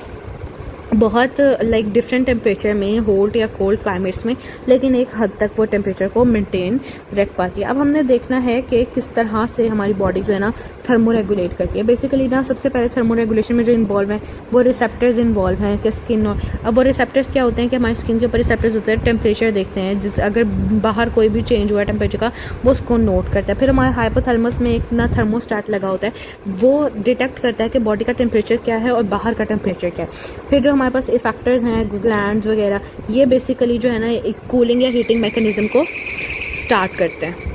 बहुत लाइक डिफरेंट टेम्परेचर में, हॉट या कोल्ड क्लाइमेट्स में, लेकिन एक हद तक वो टेम्परेचर को मेंटेन रख पाती है। अब हमने देखना है कि किस तरह से हमारी बॉडी जो है ना थर्मो रेगुलेट करती है। बेसिकली ना सबसे पहले थर्मो रेगुलेशन में जो इन्वॉल्व हैं वो रिसेप्टर्स इन्वॉल्व हैं कि स्किन। अब वो रिसेप्टर्स क्या होते हैं कि हमारी स्किन के ऊपर रिसेप्टर्स होते हैं, टेम्परेचर देखते हैं, जिस अगर बाहर कोई भी चेंज हुआ है टेम्परेचर का वो उसको नोट करता है। फिर हमारे हाइपोथैलेमस में एक ना थर्मोस्टेट लगा होता है, वो डिटेक्ट करता है कि बॉडी का टेम्परेचर क्या है और बाहर का टेम्परेचर क्या है। फिर जो हमारे पास इफेक्टर्स हैं, ग्लैंड्स वगैरह, ये बेसिकली जो है ना एक कूलिंग या हीटिंग मैकेनिज्म को स्टार्ट करते हैं।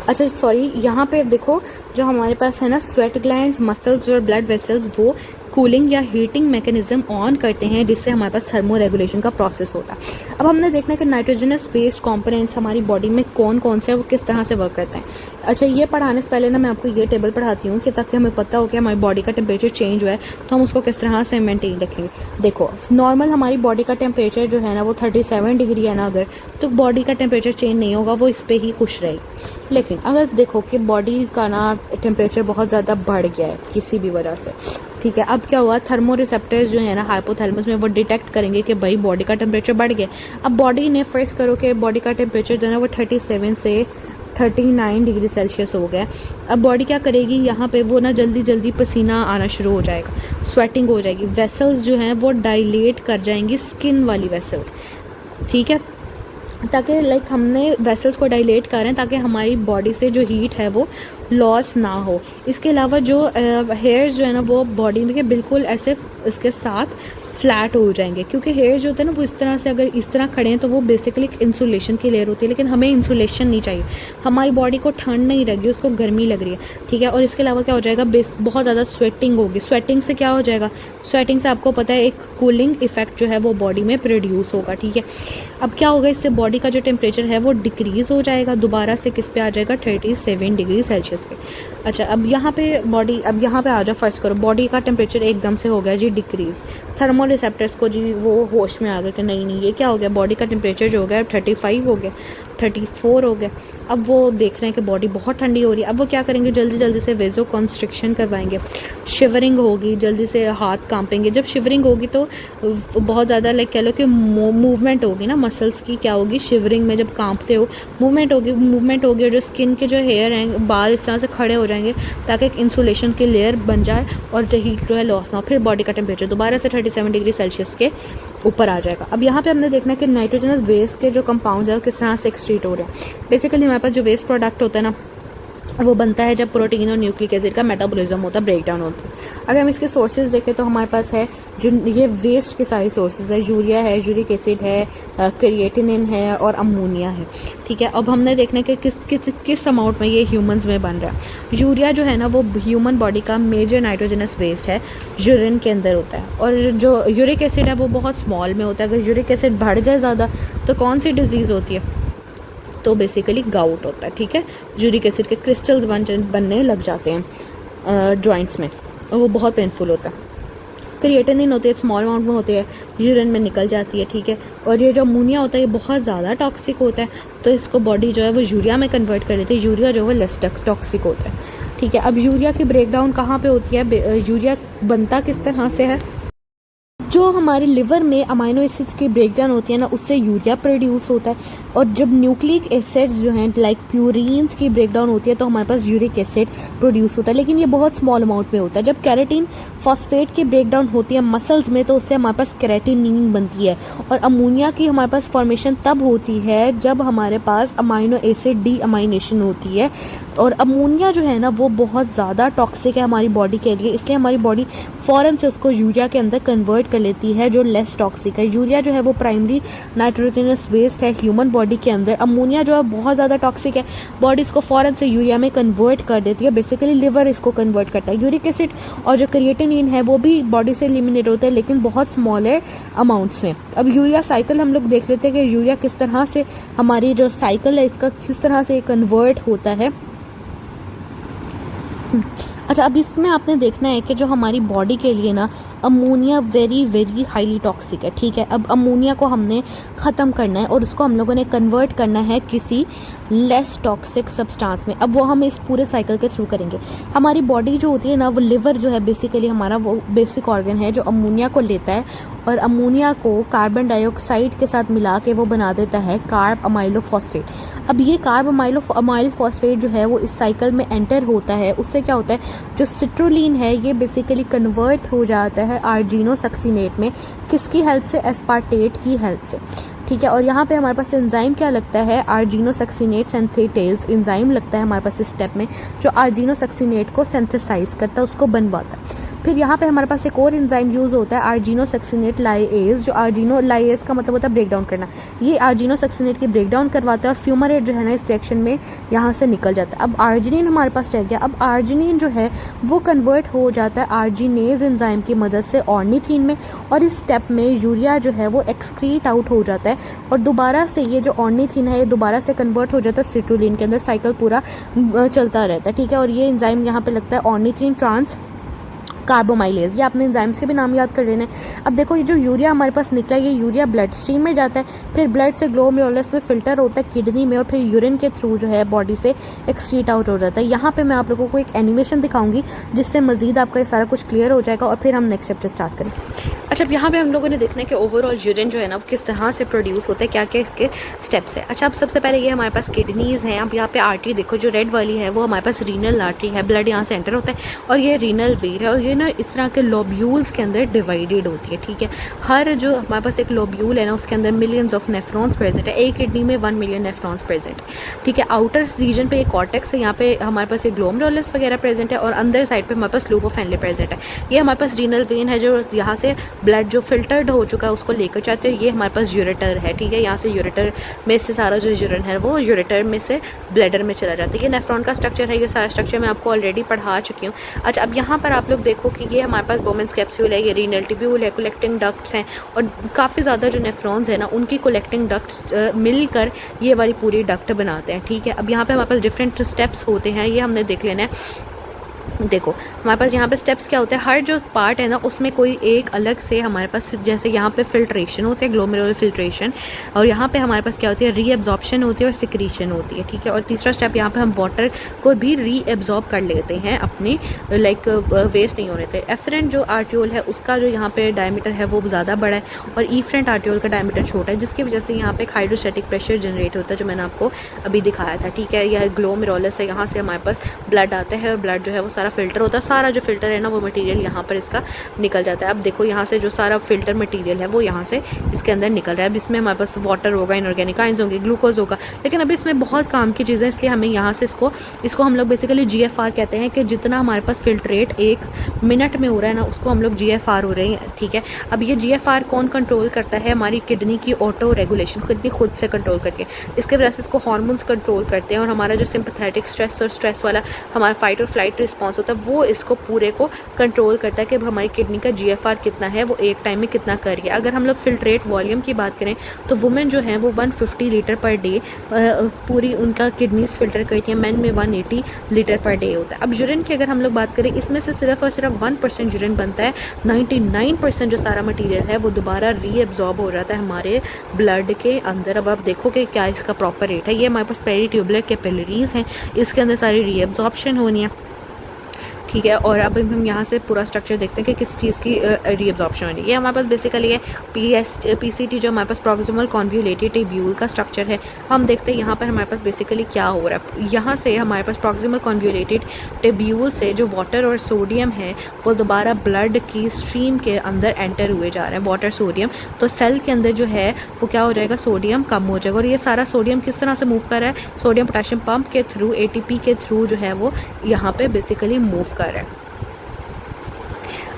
अच्छा सॉरी, यहाँ पे देखो जो हमारे पास है ना स्वेट ग्लैंड्स, मसल्स और ब्लड वेसल्स वो कूलिंग या हीटिंग मैकेनिज्म ऑन करते हैं, जिससे हमारे पास थर्मो रेगुलेशन का प्रोसेस होता है। अब हमने देखना है कि नाइट्रोजनस बेस्ड कंपोनेंट्स हमारी बॉडी में कौन कौन से हैं, वो किस तरह से वर्क करते हैं। अच्छा, ये पढ़ाने से पहले ना मैं आपको ये टेबल पढ़ाती हूँ कि ताकि हमें पता हो कि हमारी बॉडी का टेम्परेचर चेंज हुआ है तो हम उसको किस तरह से मेंटेन रखेंगे। देखो, नॉर्मल हमारी बॉडी का टेम्परेचर जो है ना वो 37 डिग्री है ना, अगर तो बॉडी का टेम्परेचर चेंज नहीं होगा, वो इस पर ही खुश रहेगी। लेकिन अगर देखो कि बॉडी का ना टेम्परेचर बहुत ज़्यादा बढ़ गया है किसी भी वजह से, ठीक है, अब क्या हुआ, थर्मो रिसेप्टर्स जो है ना हाइपोथैलेमस में वो डिटेक्ट करेंगे कि भाई बॉडी का टेम्परेचर बढ़ गया। अब बॉडी ने फर्स्ट करो कि बॉडी का टेम्परेचर जो है ना वो 37 से 39 डिग्री सेल्सियस हो गया। अब बॉडी क्या करेगी, यहाँ पे वो ना जल्दी जल्दी पसीना आना शुरू हो जाएगा, स्वेटिंग हो जाएगी, वेसल्स जो हैं वो डायलेट कर जाएंगी, स्किन वाली वेसल्स, ठीक है, ताकि लाइक हमने वेसल्स को डायलेट कर रहे हैं ताकि हमारी बॉडी से जो हीट है वो लॉस ना हो। इसके अलावा जो हेयर्स जो है ना वो बॉडी में के बिल्कुल ऐसे इसके साथ फ्लैट हो जाएंगे, क्योंकि हेयर जो होते हैं ना वो इस तरह से अगर इस तरह खड़े हैं तो वो बेसिकली एक इंसुलेशन की लेयर होती है, लेकिन हमें इंसुलेशन नहीं चाहिए, हमारी बॉडी को ठंड नहीं लग रही, उसको गर्मी लग रही है, ठीक है। और इसके अलावा क्या हो जाएगा, बहुत ज़्यादा स्वेटिंग होगी। स्वेटिंग से क्या हो जाएगा, स्वेटिंग से आपको पता है एक कूलिंग इफेक्ट जो है वो बॉडी में प्रोड्यूस होगा, ठीक है। अब क्या होगा, इससे बॉडी का जो टेम्परेचर है वो डिक्रीज़ हो जाएगा, दोबारा से किस पे आ जाएगा, 37 डिग्री सेल्सियस पे। अच्छा, अब यहाँ पे बॉडी, अब यहाँ पे आ जाओ, फर्स्ट करो बॉडी का टेम्परेचर एकदम से हो गया जी डिक्रीज़, थर्मो रिसेप्टर्स को जी वो होश में आ गया कि नहीं नहीं ये क्या हो गया, बॉडी का टेम्परेचर जो हो गया 35 हो गया, 34 हो गया। अब वो देख रहे हैं कि बॉडी बहुत ठंडी हो रही है। अब वो क्या करेंगे, जल्दी जल्दी से वेजो कॉन्स्ट्रिक्शन करवाएंगे, शिवरिंग होगी, जल्दी से हाथ कांपेंगे। जब शिवरिंग होगी तो बहुत ज़्यादा लाइक कह लो कि मूवमेंट होगी ना मसल्स की, क्या होगी, शिवरिंग में जब कांपते हो मूवमेंट होगी और जो स्किन के जो हेयर हैं बाल इस तरह से खड़े हो जाएंगे ताकि एक इंसुलेशन की लेयर बन जाए और हीट जो है लॉस ना हो। फिर बॉडी का टेम्परेचर दोबारा से 37 डिग्री सेल्सियस के ऊपर आ जाएगा। अब यहाँ पे हमने देखना है कि नाइट्रोजनस वेस्ट के जो कंपाउंड्स है किस तरह से एक्सट्रीट हो रहे हैं। बेसिकली हमारे पास जो वेस्ट प्रोडक्ट होता है ना वो बनता है जब प्रोटीन और न्यूक्लिक एसिड का मेटाबॉलिज्म होता है, ब्रेक डाउन होता है। अगर हम इसके सोर्सेज देखें तो हमारे पास है जो ये वेस्ट के सारे सोर्सेज है, यूरिया है, यूरिक एसिड है, क्रिएटिनिन है और अमोनिया है, ठीक है। अब हमने देखना है कि किस अमाउंट में ये ह्यूमंस में बन रहा है। यूरिया जो है ना वो ह्यूमन बॉडी का मेजर नाइट्रोजनस वेस्ट है, यूरिन के अंदर होता है, और जो यूरिक एसिड है वो बहुत स्मॉल में होता है। अगर यूरिक एसिड बढ़ जाए ज़्यादा तो कौन सी डिजीज़ होती है, तो बेसिकली गाउट होता है, ठीक है। यूरिक एसिड के क्रिस्टल्स बनने लग जाते हैं जॉइंट्स में और वो बहुत पेनफुल होता है। क्रिएटिनिन होती है स्मॉल अमाउंट में होती है, यूरिन में निकल जाती है, ठीक है। और ये जो अमोनिया होता है ये बहुत ज़्यादा टॉक्सिक होता है, तो इसको बॉडी जो है वो यूरिया में कन्वर्ट कर लेती है। यूरिया जो है लेस टॉक्सिक होता है, ठीक है। अब यूरिया की ब्रेकडाउन कहाँ पे होती है, यूरिया बनता किस तरह से है, जो हमारे लिवर में अमाइनो एसिड्स की ब्रेकडाउन होती है ना, उससे यूरिया प्रोड्यूस होता है। और जब न्यूक्लिक एसिड्स जो हैं लाइक प्यूरिन्स की ब्रेकडाउन होती है तो हमारे पास यूरिक एसिड प्रोड्यूस होता है, लेकिन ये बहुत स्मॉल अमाउंट में होता है। जब कैरेटीन फॉस्फेट की ब्रेकडाउन होती है मसल्स में तो उससे हमारे पास कैरेटिनिन बनती है। और अमोनिया की हमारे पास फॉर्मेशन तब होती है जब हमारे पास अमाइनो एसिड डी अमाइनेशन होती है। और अमोनिया जो है ना वो बहुत ज़्यादा टॉक्सिक है हमारी बॉडी के लिए, इसलिए हमारी बॉडी फ़ौरन से उसको यूरिया के अंदर कन्वर्ट कर लेती है जो लेस टॉक्सिक है। यूरिया जो है वो प्राइमरी नाइट्रोजनस वेस्ट है ह्यूमन बॉडी के अंदर। अमोनिया जो है बहुत ज़्यादा टॉक्सिक है, बॉडी इसको फ़ौरन से यूरिया में कन्वर्ट कर देती है। बेसिकली लिवर इसको कन्वर्ट करता है। यूरिक एसिड और जो क्रिएटिनिन है वो भी बॉडी से एलिमिनेट होता है, लेकिन बहुत स्मॉलर अमाउंट्स में। अब यूरिया साइकिल हम लोग देख लेते हैं कि यूरिया किस तरह से हमारी जो साइकिल है इसका किस तरह से कन्वर्ट होता है। अच्छा, अब इसमें आपने देखना है कि जो हमारी बॉडी के लिए ना ammonia very very highly toxic है, ठीक है। अब अमोनिया को हमने ख़त्म करना है और उसको हम लोगों ने कन्वर्ट करना है किसी लेस टॉक्सिक सब्सटेंस में। अब वो हम इस पूरे साइकिल के थ्रू करेंगे। हमारी बॉडी जो होती है ना, वो लिवर जो है बेसिकली हमारा वो बेसिक ऑर्गन है जो अमोनिया को लेता है और अमोनिया को कार्बन डाइऑक्साइड के साथ मिला के वो बना देता है कार्ब अमाइलो फॉस्फेट। अब ये कार्ब अमाइल फॉस्फेट जो है वो इस साइकिल में एंटर होता है। उससे क्या होता है, जो सिट्रोलिन है ये बेसिकली कन्वर्ट हो जाता है आर्जिनोसक्सिनेट में। किसकी हेल्प से, एस्पार्टेट की हेल्प से, ठीक है। और यहाँ पे हमारे पास एंजाइम क्या लगता है, आर्जिनोसक्सिनेट सिंथेटेज एंजाइम लगता है हमारे पास इस स्टेप में, जो आर्जिनोसक्सिनेट को सिंथेसाइज करता है, उसको बनवाता है। फिर यहाँ पे हमारे पास एक और एंजाइम यूज़ होता है आर्जिनोसक्सिनेट लाइएज, जो लाइएज का मतलब होता है ब्रेकडाउन करना। ये आर्जिनोसक्सिनेट की ब्रेकडाउन करवाता है और फ्यूमरेट जो है ना इस रिएक्शन में यहाँ से निकल जाता है। अब आर्जिनिन हमारे पास रह गया। अब आर्जिनिन जो है वो कन्वर्ट हो जाता है आर्जिनेज एंजाइम की मदद से ऑर्निथीन में, और इस स्टेप में यूरिया जो है वो एक्सक्रीट आउट हो जाता है और दोबारा से ये जो ऑर्निथीन है ये दोबारा से कन्वर्ट हो जाता है सिट्रोलिन के अंदर। साइकिल पूरा चलता रहता है, ठीक है। और ये एंजाइम यहाँ पे लगता है ऑर्निथीन ट्रांस कार्बोमाइलेज। ये आपने एंजाइम से भी नाम याद कर लेना है। अब देखो ये जो यूरिया हमारे पास निकला है ये यूरिया ब्लड स्ट्रीम में जाता है, फिर ब्लड से ग्लोमेरुलस में फिल्टर होता है किडनी में, और फिर यूरिन के थ्रू जो है बॉडी से एक्सक्रीट आउट हो जाता है। यहाँ पे मैं आप लोगों को एक एनिमेशन दिखाऊंगी जिससे मजीद आपका ये सारा कुछ क्लियर हो जाएगा और फिर हम नेक्स्ट चैप्टर स्टार्ट करें। अच्छा, अब यहाँ पे हम लोगों ने देखना है कि ओवरऑल यूरिन जो है ना वो किस तरह से प्रोड्यूस होता है, क्या क्या इसके स्टेप्स है। अच्छा, अब सबसे पहले ये हमारे पास किडनीज़ हैं। अब यहाँ पे आर्टरी देखो जो रेड वाली है वो हमारे पास रीनल आर्टरी है, ब्लड यहाँ से एंटर होता है, और ये रीनल वेन है, और ये ना इस तरह के लोब्यूल्स के अंदर डिवाइडेड होती है, ठीक है। हर जो हमारे पास एक लोब्यूल है ना उसके अंदर मिलियंस ऑफ नेफ्रॉन्स प्रेजेंट है। एक किडनी में 1 मिलियन नेफ्रॉन्स प्रेजेंट है, ठीक है। आउटर रीजन पे एक कॉर्टेक्स है, यहाँ पे हमारे पास एक ग्लोमेरुलस वगैरह प्रेजेंट है, और अंदर साइड पे हमारे पास लोब ऑफ फेनले प्रेजेंट है। ये हमारे पास रीनल वेन है जो यहाँ से ब्लड जो फिल्टर्ड हो चुका है उसको लेकर जाते हैं। ये हमारे पास यूरेटर है, ठीक है। यहाँ से यूरेटर में से सारा जो यूरिन है वो यूरेटर में से ब्लैडर में चला जाता है। ये नेफ्रॉन का स्ट्रक्चर है, ये सारा स्ट्रक्चर मैं आपको ऑलरेडी पढ़ा चुकी हूँ। अच्छा, अब यहाँ पर आप लोग देखो कि ये हमारे पास बोमेंस कैप्सूल है, ये रीनल ट्यूब्यूल है, कलेक्टिंग डक्ट्स हैं, और काफ़ी ज़्यादा जो नेफ्रॉन्स है ना उनकी कलेक्टिंग डक्ट्स मिलकर ये वाली पूरी डक्ट बनाते हैं, ठीक है। अब यहाँ पे हमारे पास डिफरेंट स्टेप्स होते हैं, ये हमने देख लेना है। देखो हमारे पास यहाँ पे स्टेप्स क्या होते हैं, हर जो पार्ट है ना उसमें कोई एक अलग से हमारे पास, जैसे यहाँ पे फिल्ट्रेशन होते हैं, ग्लोमेरुलर फिल्ट्रेशन, और यहाँ पे हमारे पास क्या होती है, रीएब्जॉर्प्शन होती है और सिक्रीशन होती है, ठीक है। और तीसरा स्टेप यहाँ पे हम वाटर को भी रीएब्जॉर्ब कर लेते हैं अपने लाइक वेस्ट नहीं होने थे। एफरेंट जो आर्ट्रियोल है उसका जो यहाँ पे डायमीटर है वो ज़्यादा बड़ा है, और ईफ्रेंट आर्ट्रियोल का डायमीटर छोटा है, जिसकी वजह से यहाँ पे एक हाइड्रोस्टैटिक प्रेशर जनरेट होता है जो मैंने आपको अभी दिखाया था, ठीक है। यह ग्लोमेरुलस है, यहाँ से हमारे पास ब्लड आता है और ब्लड जो है वो सारा फिल्टर होता है। सारा जो फिल्टर है ना वो मटेरियल यहाँ पर इसका निकल जाता है। अब देखो यहाँ से जो सारा फिल्टर मटेरियल है वो यहाँ से इसके अंदर निकल रहा है। अब इसमें हमारे पास वाटर होगा, इनऑर्गेनिक आयंस होंगे, ग्लूकोज होगा, लेकिन अभी इसमें बहुत काम की चीज़ें, इसलिए हमें यहाँ से इसको हम लोग बेसिकली GFR कहते हैं कि जितना हमारे पास फिल्ट्रेट 1 मिनट में हो रहा है ना उसको हम लोग GFR हो रहे हैं, ठीक है। अब ये GFR कौन कंट्रोल करता है, हमारी किडनी की ऑटो रेगुलेशन किडनी खुद से कंट्रोल करती है। इसके वजह से इसको हार्मोन्स कंट्रोल करते हैं, और हमारा जो सिंपैथेटिक स्ट्रेस और स्ट्रेस वाला हमारा फाइट और फ्लाइट रिस्पॉन्स होता है वो इसको पूरे को कंट्रोल करता है कि हमारी किडनी का GFR कितना है, वो एक टाइम में कितना कर रही है। अगर हम लोग फिल्ट्रेट वॉल्यूम की बात करें तो वुमेन जो है वो 150 लीटर पर डे पूरी उनका किडनीज फिल्टर करती है, मैन में 180 लीटर पर डे होता है। अब यूरिन की अगर हम लोग बात करें, इसमें से सिर्फ और सिर्फ 1% यूरिन बनता है, 99% जो सारा मटीरियल है वो दोबारा रीअब्जॉर्ब हो जाता है हमारे ब्लड के अंदर। अब आप देखो कि क्या इसका प्रॉपर रेट है। ये हमारे पास पेरीट्यूबुलर कैपिलरीज हैं, इसके अंदर सारी रीअब्जॉर्प्शन होनी है, ठीक है। और अब हम यहाँ से पूरा स्ट्रक्चर देखते हैं कि किस चीज़ की रीअब्जॉर्प्शन हो रही है। ये हमारे पास बेसिकली है PCT जो हमारे पास प्रॉक्सिमल कॉन्वोल्यूटेड ट्यूब्यूल का स्ट्रक्चर है। हम देखते हैं यहाँ पर हमारे पास बेसिकली क्या हो रहा है। यहाँ से हमारे पास प्रॉक्सिमल कॉन्वोल्यूटेड ट्यूब्यूल से जो वाटर और सोडियम है वो दोबारा ब्लड की स्ट्रीम के अंदर एंटर हुए जा रहे हैं, वाटर सोडियम। तो सेल के अंदर जो है वो क्या हो जाएगा, सोडियम कम हो जाएगा। और ये सारा सोडियम किस तरह से मूव कर रहा है, सोडियम पोटेशियम पंप के थ्रू, ATP के थ्रू जो है वो यहाँ पे बेसिकली मूव कर रहा है।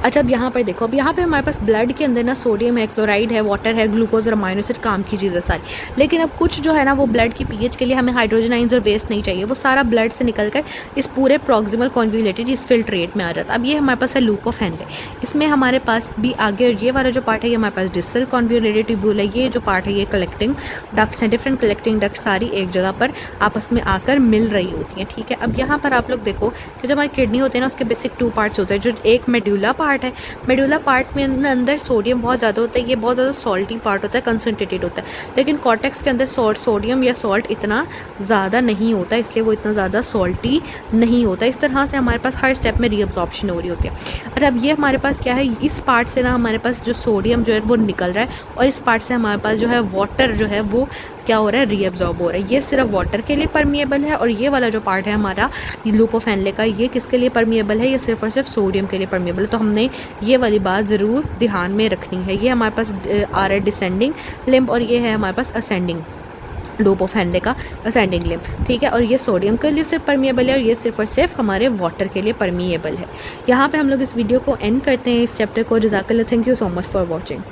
अच्छा, अब यहाँ पर देखो, अब यहाँ पे हमारे पास ब्लड के अंदर ना सोडियम है, क्लोराइड है, वाटर है, ग्लूकोज और अमाइनो एसिड काम की चीज़ें सारी। लेकिन अब कुछ जो है ना वो ब्लड की pH के लिए हमें हाइड्रोजन आयंस और वेस्ट नहीं चाहिए, वो सारा ब्लड से निकलकर इस पूरे प्रॉक्सिमल कॉन्वोल्यूटेड इस फिल्ट्रेट में आ जाता है। अब ये हमारे पास है लूप ऑफ हेनले, इसमें हमारे पास भी आगे और ये वाला जो पार्ट है ये हमारे पास डिस्टल कॉन्वोल्यूटेड ट्यूब्यूल है। ये जो पार्ट है ये कलेक्टिंग डक्ट्स हैं, डिफरेंट कलेक्टिंग डक्ट सारी एक जगह पर आपस में आकर मिल रही होती हैं, ठीक है। अब यहाँ पर आप लोग देखो कि जो हमारी किडनी होती है ना उसके बेसिक 2 पार्ट्स होते हैं। जो एक मेडुला पार्ट है, मेडुला पार्ट में अंदर सोडियम बहुत ज़्यादा होता है, ये बहुत ज़्यादा सॉल्टी पार्ट होता है, कंसनट्रेटेड होता है। लेकिन कॉर्टेक्स के अंदर सोडियम या सॉल्ट इतना ज़्यादा नहीं होता, इसलिए वो इतना ज़्यादा सॉल्टी नहीं होता। इस तरह से हमारे पास हर स्टेप में रीअब्जॉर्प्शन हो रही होती है। और अब ये हमारे पास क्या है, इस पार्ट से ना हमारे पास जो सोडियम जो है वो निकल रहा है और इस पार्ट से हमारे पास जो है वाटर जो है वो क्या हो रहा है, रीअब्जॉर्ब हो रहा है। ये सिर्फ वाटर के लिए परमिएबल है और ये वाला जो पार्ट है हमारा लूप ऑफ हेनले का, ये किसके लिए परमिएबल है, ये सिर्फ और सिर्फ सोडियम के लिए परमिएबल है। तो हमने ये वाली बात ज़रूर ध्यान में रखनी है। ये हमारे पास आ रहा है डिसेंडिंग लिम्ब और ये है हमारे पास असेंडिंग लूप ऑफ हेनले का असेंडिंग लिम्ब, ठीक है। और ये सोडियम के लिए सिर्फ परमिएबल है और ये सिर्फ और सिर्फ हमारे वाटर के लिए परमिएबल है। यहाँ पे हम लोग इस वीडियो को एंड करते हैं, इस चैप्टर को। जज़ाकल्लाह, thank you so much for watching.